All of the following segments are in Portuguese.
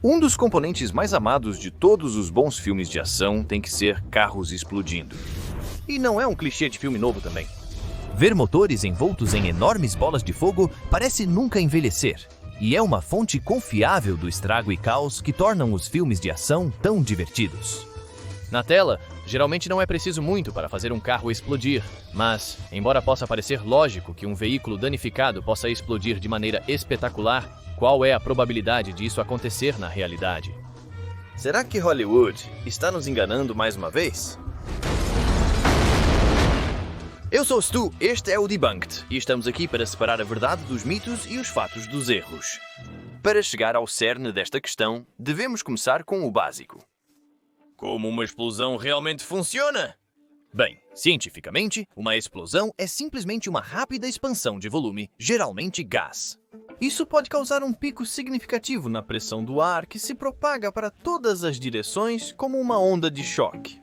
Um dos componentes mais amados de todos os bons filmes de ação tem que ser carros explodindo. E não é um clichê de filme novo também. Ver motores envoltos em enormes bolas de fogo parece nunca envelhecer, e é uma fonte confiável do estrago e caos que tornam os filmes de ação tão divertidos. Na tela, geralmente não é preciso muito para fazer um carro explodir, mas, embora possa parecer lógico que um veículo danificado possa explodir de maneira espetacular, qual é a probabilidade disso acontecer na realidade? Será que Hollywood está nos enganando mais uma vez? Eu sou o Stu, este é o Debunked, e estamos aqui para separar a verdade dos mitos e os fatos dos erros. Para chegar ao cerne desta questão, devemos começar com o básico. Como uma explosão realmente funciona? Bem, cientificamente, uma explosão é simplesmente uma rápida expansão de volume, geralmente gás. Isso pode causar um pico significativo na pressão do ar que se propaga para todas as direções como uma onda de choque.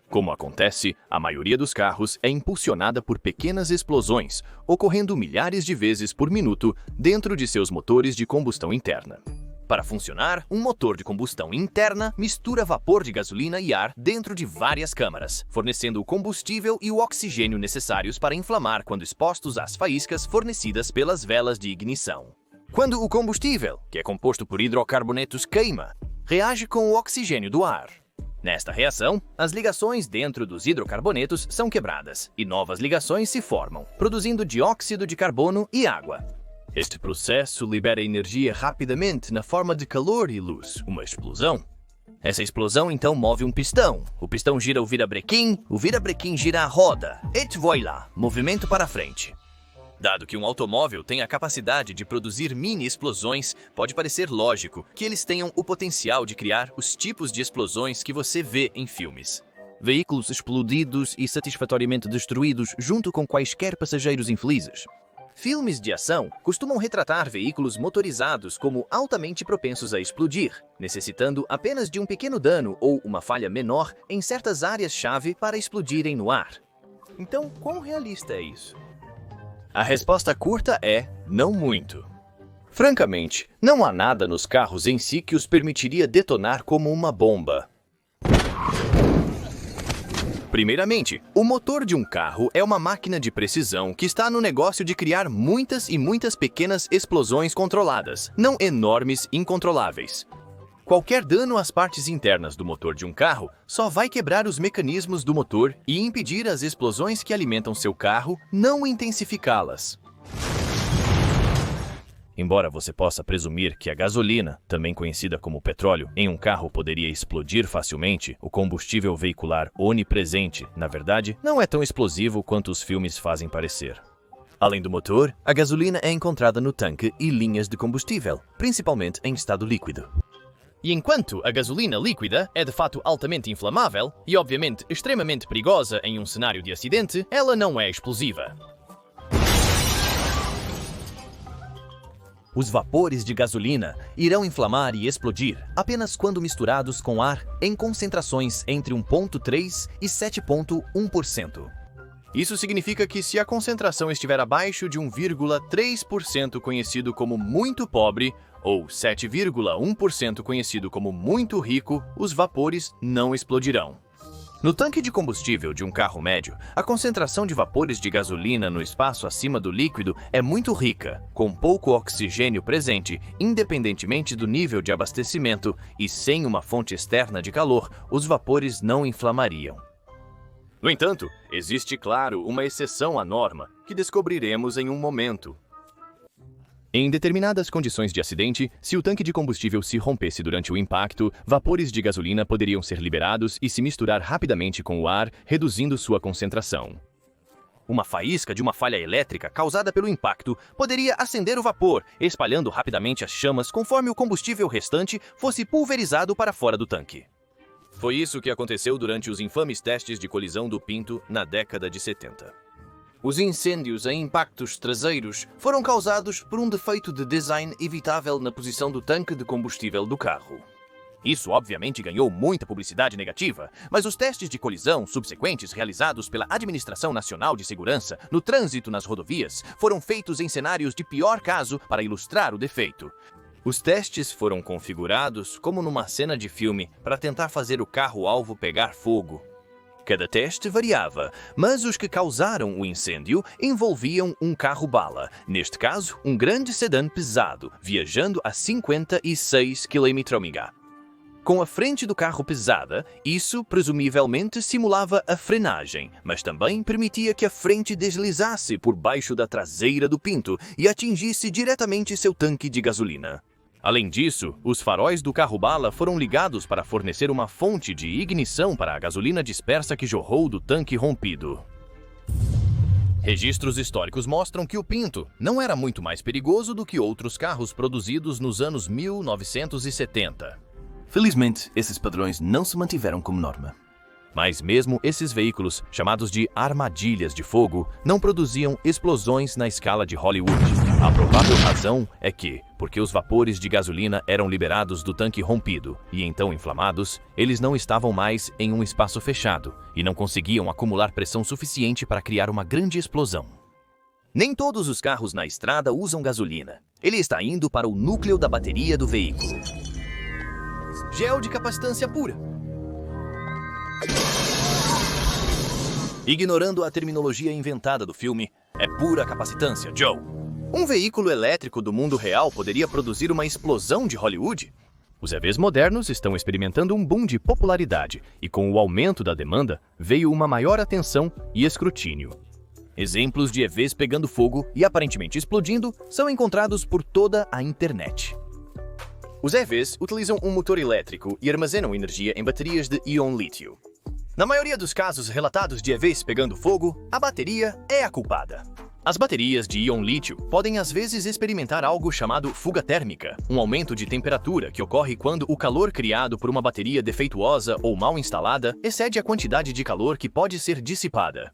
Como acontece, a maioria dos carros é impulsionada por pequenas explosões, ocorrendo milhares de vezes por minuto dentro de seus motores de combustão interna. Para funcionar, um motor de combustão interna mistura vapor de gasolina e ar dentro de várias câmaras, fornecendo o combustível e o oxigênio necessários para inflamar quando expostos às faíscas fornecidas pelas velas de ignição. Quando o combustível, que é composto por hidrocarbonetos, queima, reage com o oxigênio do ar. Nesta reação, as ligações dentro dos hidrocarbonetos são quebradas e novas ligações se formam, produzindo dióxido de carbono e água. Este processo libera energia rapidamente na forma de calor e luz, uma explosão. Essa explosão então move um pistão. O pistão gira o virabrequim gira a roda. Et voilà, movimento para frente. Dado que um automóvel tem a capacidade de produzir mini-explosões, pode parecer lógico que eles tenham o potencial de criar os tipos de explosões que você vê em filmes. Veículos explodidos e satisfatoriamente destruídos junto com quaisquer passageiros infelizes. Filmes de ação costumam retratar veículos motorizados como altamente propensos a explodir, necessitando apenas de um pequeno dano ou uma falha menor em certas áreas-chave para explodirem no ar. Então, quão realista é isso? A resposta curta é não muito. Francamente, não há nada nos carros em si que os permitiria detonar como uma bomba. Primeiramente, o motor de um carro é uma máquina de precisão que está no negócio de criar muitas e muitas pequenas explosões controladas, não enormes, incontroláveis. Qualquer dano às partes internas do motor de um carro só vai quebrar os mecanismos do motor e impedir as explosões que alimentam seu carro, não intensificá-las. Embora você possa presumir que a gasolina, também conhecida como petróleo, em um carro poderia explodir facilmente, o combustível veicular onipresente, na verdade, não é tão explosivo quanto os filmes fazem parecer. Além do motor, a gasolina é encontrada no tanque e linhas de combustível, principalmente em estado líquido. E enquanto a gasolina líquida é de fato altamente inflamável e obviamente extremamente perigosa em um cenário de acidente, ela não é explosiva. Os vapores de gasolina irão inflamar e explodir apenas quando misturados com ar em concentrações entre 1,3% e 7,1%. Isso significa que se a concentração estiver abaixo de 1,3% conhecido como muito pobre, ou 7,1% conhecido como muito rico, os vapores não explodirão. No tanque de combustível de um carro médio, a concentração de vapores de gasolina no espaço acima do líquido é muito rica, com pouco oxigênio presente, independentemente do nível de abastecimento, e sem uma fonte externa de calor, os vapores não inflamariam. No entanto, existe, claro, uma exceção à norma, que descobriremos em um momento. Em determinadas condições de acidente, se o tanque de combustível se rompesse durante o impacto, vapores de gasolina poderiam ser liberados e se misturar rapidamente com o ar, reduzindo sua concentração. Uma faísca de uma falha elétrica causada pelo impacto poderia acender o vapor, espalhando rapidamente as chamas conforme o combustível restante fosse pulverizado para fora do tanque. Foi isso que aconteceu durante os infames testes de colisão do Pinto na década de 70. Os incêndios em impactos traseiros foram causados por um defeito de design evitável na posição do tanque de combustível do carro. Isso obviamente ganhou muita publicidade negativa, mas os testes de colisão subsequentes realizados pela Administração Nacional de Segurança no trânsito nas rodovias foram feitos em cenários de pior caso para ilustrar o defeito. Os testes foram configurados como numa cena de filme para tentar fazer o carro-alvo pegar fogo. Cada teste variava, mas os que causaram o incêndio envolviam um carro-bala, neste caso, um grande sedã pesado, viajando a 56 km/h. Com a frente do carro pesada, isso presumivelmente simulava a frenagem, mas também permitia que a frente deslizasse por baixo da traseira do Pinto e atingisse diretamente seu tanque de gasolina. Além disso, os faróis do carro-bala foram ligados para fornecer uma fonte de ignição para a gasolina dispersa que jorrou do tanque rompido. Registros históricos mostram que o Pinto não era muito mais perigoso do que outros carros produzidos nos anos 1970. Felizmente, esses padrões não se mantiveram como norma. Mas mesmo esses veículos, chamados de armadilhas de fogo, não produziam explosões na escala de Hollywood. A provável razão é que, porque os vapores de gasolina eram liberados do tanque rompido e então inflamados, eles não estavam mais em um espaço fechado e não conseguiam acumular pressão suficiente para criar uma grande explosão. Nem todos os carros na estrada usam gasolina. Ele está indo para o núcleo da bateria do veículo. Gel de capacitância pura. Ignorando a terminologia inventada do filme, é pura capacitância, Joe. Um veículo elétrico do mundo real poderia produzir uma explosão de Hollywood? Os EVs modernos estão experimentando um boom de popularidade e com o aumento da demanda veio uma maior atenção e escrutínio. Exemplos de EVs pegando fogo e aparentemente explodindo são encontrados por toda a internet. Os EVs utilizam um motor elétrico e armazenam energia em baterias de íon lítio. Na maioria dos casos relatados de EVs pegando fogo, a bateria é a culpada. As baterias de íon lítio podem às vezes experimentar algo chamado fuga térmica, um aumento de temperatura que ocorre quando o calor criado por uma bateria defeituosa ou mal instalada excede a quantidade de calor que pode ser dissipada.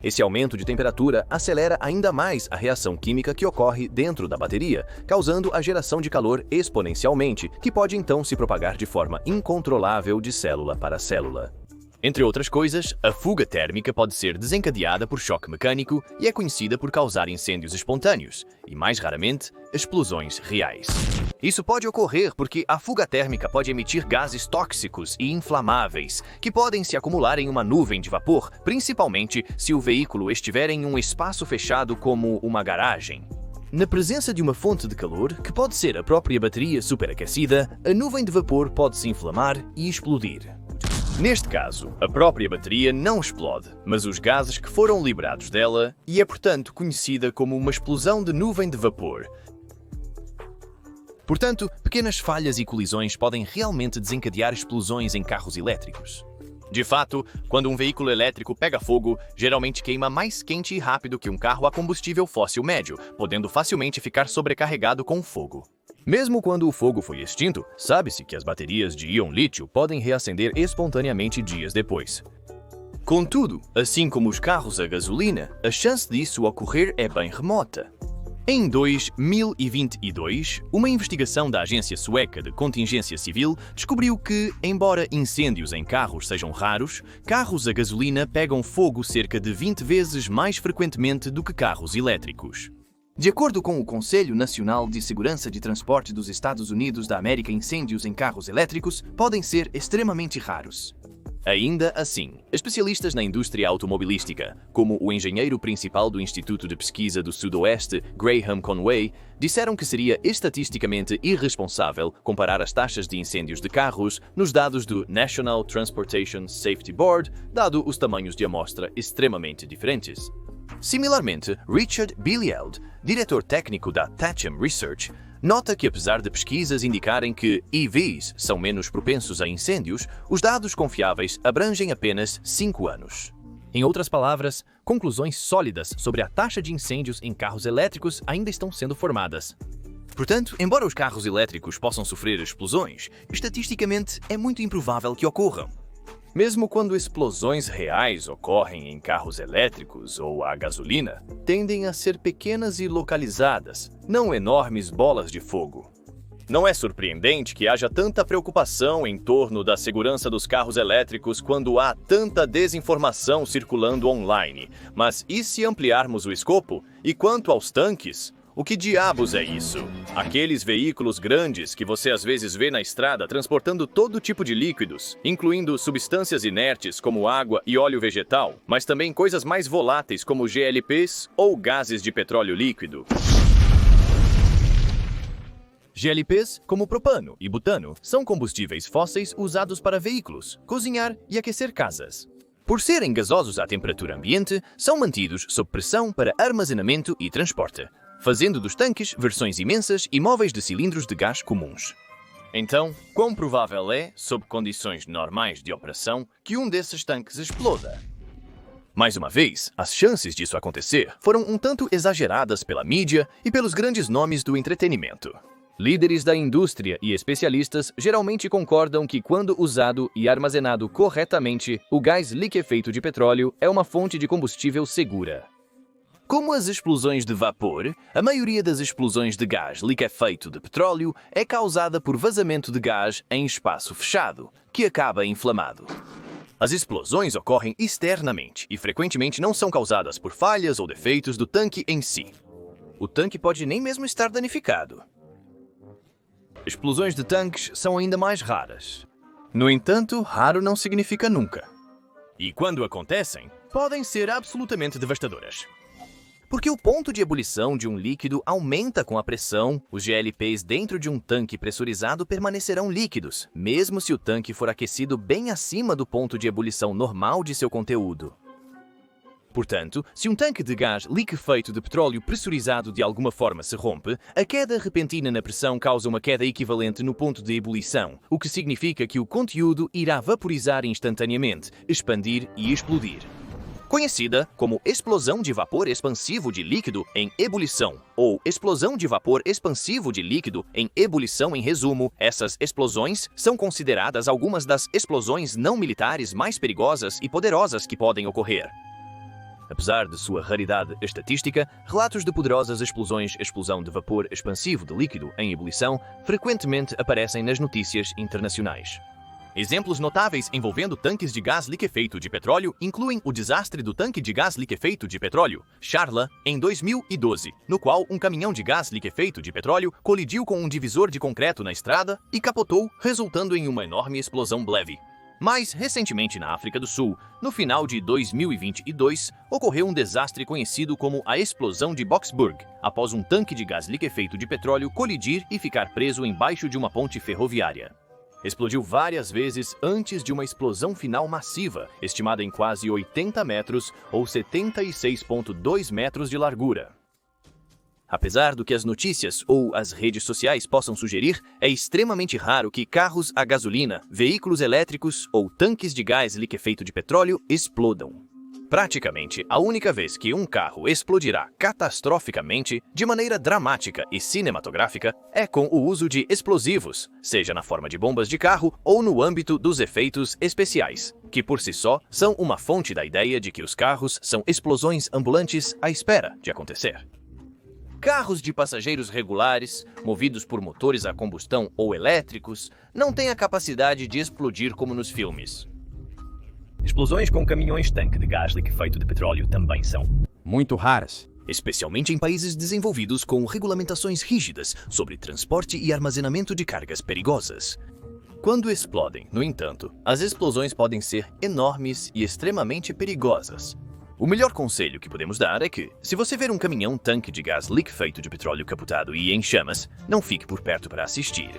Esse aumento de temperatura acelera ainda mais a reação química que ocorre dentro da bateria, causando a geração de calor exponencialmente, que pode então se propagar de forma incontrolável de célula para célula. Entre outras coisas, a fuga térmica pode ser desencadeada por choque mecânico e é conhecida por causar incêndios espontâneos e, mais raramente, explosões reais. Isso pode ocorrer porque a fuga térmica pode emitir gases tóxicos e inflamáveis, que podem se acumular em uma nuvem de vapor, principalmente se o veículo estiver em um espaço fechado como uma garagem. Na presença de uma fonte de calor, que pode ser a própria bateria superaquecida, a nuvem de vapor pode se inflamar e explodir. Neste caso, a própria bateria não explode, mas os gases que foram liberados dela, e é portanto conhecida como uma explosão de nuvem de vapor. Portanto, pequenas falhas e colisões podem realmente desencadear explosões em carros elétricos. De fato, quando um veículo elétrico pega fogo, geralmente queima mais quente e rápido que um carro a combustível fóssil médio, podendo facilmente ficar sobrecarregado com fogo. Mesmo quando o fogo foi extinto, sabe-se que as baterias de íon lítio podem reacender espontaneamente dias depois. Contudo, assim como os carros a gasolina, a chance disso ocorrer é bem remota. Em 2022, uma investigação da Agência Sueca de Contingência Civil descobriu que, embora incêndios em carros sejam raros, carros a gasolina pegam fogo cerca de 20 vezes mais frequentemente do que carros elétricos. De acordo com o Conselho Nacional de Segurança de Transporte dos Estados Unidos da América, incêndios em carros elétricos podem ser extremamente raros. Ainda assim, especialistas na indústria automobilística, como o engenheiro principal do Instituto de Pesquisa do Sudoeste, Graham Conway, disseram que seria estatisticamente irresponsável comparar as taxas de incêndios de carros nos dados do National Transportation Safety Board, dado os tamanhos de amostra extremamente diferentes. Similarmente, Richard Billield, diretor técnico da Thatcham Research, nota que apesar de pesquisas indicarem que EVs são menos propensos a incêndios, os dados confiáveis abrangem apenas 5 anos. Em outras palavras, conclusões sólidas sobre a taxa de incêndios em carros elétricos ainda estão sendo formadas. Portanto, embora os carros elétricos possam sofrer explosões, estatisticamente é muito improvável que ocorram. Mesmo quando explosões reais ocorrem em carros elétricos ou a gasolina, tendem a ser pequenas e localizadas, não enormes bolas de fogo. Não é surpreendente que haja tanta preocupação em torno da segurança dos carros elétricos quando há tanta desinformação circulando online. Mas e se ampliarmos o escopo? E quanto aos tanques? O que diabos é isso? Aqueles veículos grandes que você às vezes vê na estrada transportando todo tipo de líquidos, incluindo substâncias inertes como água e óleo vegetal, mas também coisas mais voláteis como GLPs ou gases de petróleo líquido. GLPs, como propano e butano, são combustíveis fósseis usados para veículos, cozinhar e aquecer casas. Por serem gasosos à temperatura ambiente, são mantidos sob pressão para armazenamento e transporte, fazendo dos tanques versões imensas e móveis de cilindros de gás comuns. Então, quão provável é, sob condições normais de operação, que um desses tanques exploda? Mais uma vez, as chances disso acontecer foram um tanto exageradas pela mídia e pelos grandes nomes do entretenimento. Líderes da indústria e especialistas geralmente concordam que, quando usado e armazenado corretamente, o gás liquefeito de petróleo é uma fonte de combustível segura. Como as explosões de vapor, a maioria das explosões de gás liquefeito de petróleo é causada por vazamento de gás em espaço fechado, que acaba inflamado. As explosões ocorrem externamente e frequentemente não são causadas por falhas ou defeitos do tanque em si. O tanque pode nem mesmo estar danificado. Explosões de tanques são ainda mais raras. No entanto, raro não significa nunca. E quando acontecem, podem ser absolutamente devastadoras. Porque o ponto de ebulição de um líquido aumenta com a pressão, os GLPs dentro de um tanque pressurizado permanecerão líquidos, mesmo se o tanque for aquecido bem acima do ponto de ebulição normal de seu conteúdo. Portanto, se um tanque de gás liquefeito de petróleo pressurizado de alguma forma se rompe, a queda repentina na pressão causa uma queda equivalente no ponto de ebulição, o que significa que o conteúdo irá vaporizar instantaneamente, expandir e explodir. Conhecida como explosão de vapor expansivo de líquido em ebulição, ou explosão de vapor expansivo de líquido em ebulição. Em resumo, essas explosões são consideradas algumas das explosões não militares mais perigosas e poderosas que podem ocorrer. Apesar de sua raridade estatística, relatos de poderosas explosão de vapor expansivo de líquido em ebulição frequentemente aparecem nas notícias internacionais. Exemplos notáveis envolvendo tanques de gás liquefeito de petróleo incluem o desastre do tanque de gás liquefeito de petróleo, Charla, em 2012, no qual um caminhão de gás liquefeito de petróleo colidiu com um divisor de concreto na estrada e capotou, resultando em uma enorme explosão leve. Mais recentemente, na África do Sul, no final de 2022, ocorreu um desastre conhecido como a explosão de Boksburg, após um tanque de gás liquefeito de petróleo colidir e ficar preso embaixo de uma ponte ferroviária. Explodiu várias vezes antes de uma explosão final massiva, estimada em quase 80 metros ou 76,2 metros de largura. Apesar do que as notícias ou as redes sociais possam sugerir, é extremamente raro que carros a gasolina, veículos elétricos ou tanques de gás liquefeito de petróleo explodam. Praticamente, a única vez que um carro explodirá catastroficamente, de maneira dramática e cinematográfica, é com o uso de explosivos, seja na forma de bombas de carro ou no âmbito dos efeitos especiais, que por si só são uma fonte da ideia de que os carros são explosões ambulantes à espera de acontecer. Carros de passageiros regulares, movidos por motores a combustão ou elétricos, não têm a capacidade de explodir como nos filmes. Explosões com caminhões-tanque de gás liquefeito de petróleo também são muito raras, especialmente em países desenvolvidos com regulamentações rígidas sobre transporte e armazenamento de cargas perigosas. Quando explodem, no entanto, as explosões podem ser enormes e extremamente perigosas. O melhor conselho que podemos dar é que, se você ver um caminhão-tanque de gás liquefeito de petróleo capotado e em chamas, não fique por perto para assistir.